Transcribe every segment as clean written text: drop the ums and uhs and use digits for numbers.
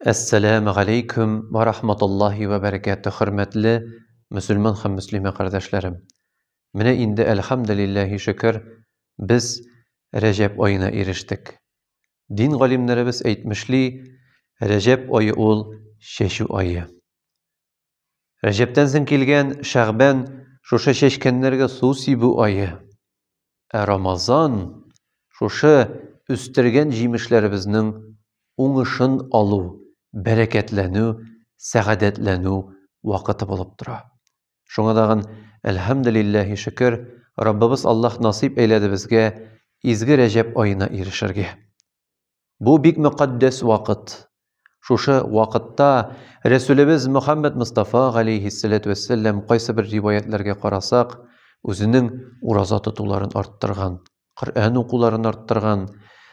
Esselamu aleyküm ve rahmetullahi ve berekatuhu hürmetli Müslüman hem Müslüme kardeşlerim. Mine indi elhamdülillahi şükür biz Recep ayına eriştik. Din galimlerimiz eytmişli Recep ayı ol şeşu ayı. Recep'ten soň kelgen Şaban şoşa şeşkenlerge susi bu ayı. Ramazan şoşa üstürgen jimişlerimizning uňuşyn alu, bereketlenü, saadetlenü wagty bolup tura. Şoňa dagyn elhamdülillahi şükür Rabbimiz Allah nasip eyledi bizge izgi Recep ayına erişirge. Bu bik mukaddes wagt. Şoşa wagtda Resulümiz Muhammed Mustafa aleyhissalatu vesselam qaysı bir rivayetlerge qarasak, özüniň uraza tutularyny arttyrgan, Qur'an okularyny arttyrgan,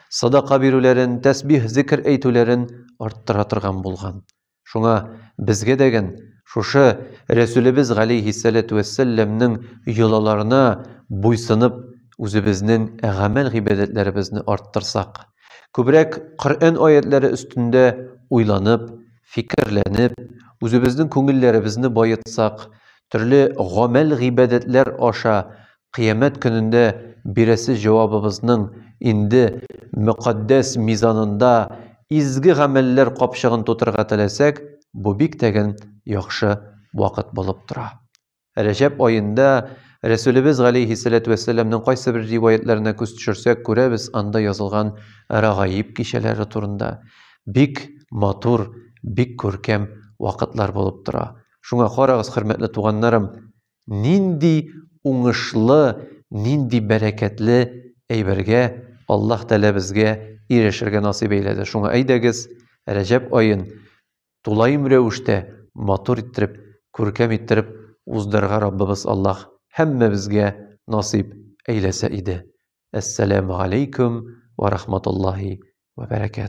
sadaka berülerin, tesbih, zikir eytülerin arttıratırgan bolgan. Şoňa bizge degen şoşa Resulümiz aleyhissalatu vesselam'nyň ýolalaryna buýsunup, özübizniň gamel ibadetlerimizni arttyrsak, köbrek Qur'an ayetleri üstünde uýlanyp, fikirlenip, özübizniň köňüllerimizni baýytsak, türli gamel ibadetler aşa kıyamet gününde birisi jawabımızның indi mukaddes mizanında izgi gameller kapşygyn tuturga telesek, bu bik degen ýakşy wagt bolup tura. Recep ayında Resulümiz aleyhissalatu vesselam'nyň qaýsy bir riwayetlerine köz düşürsek, görebiz anda yazılgan ragaýyp kişileri turunda bik matur, bik görkem wagtlar bolup tura. Şoňa garagyz hürmetli tuganlarym, nindi uňuşly, nindi bereketli eýberge Allah Teala bizge erişirge nasip eyledi. Şoňa eýdegiz Recep ayyn tulaýym rewişde matur ittirip, görkem ittirip uzdarga Rabbimiz Allah hemmemizge nasip eylese idi. Esselamu aleyküm ve rahmetullahi ve berekatuhu.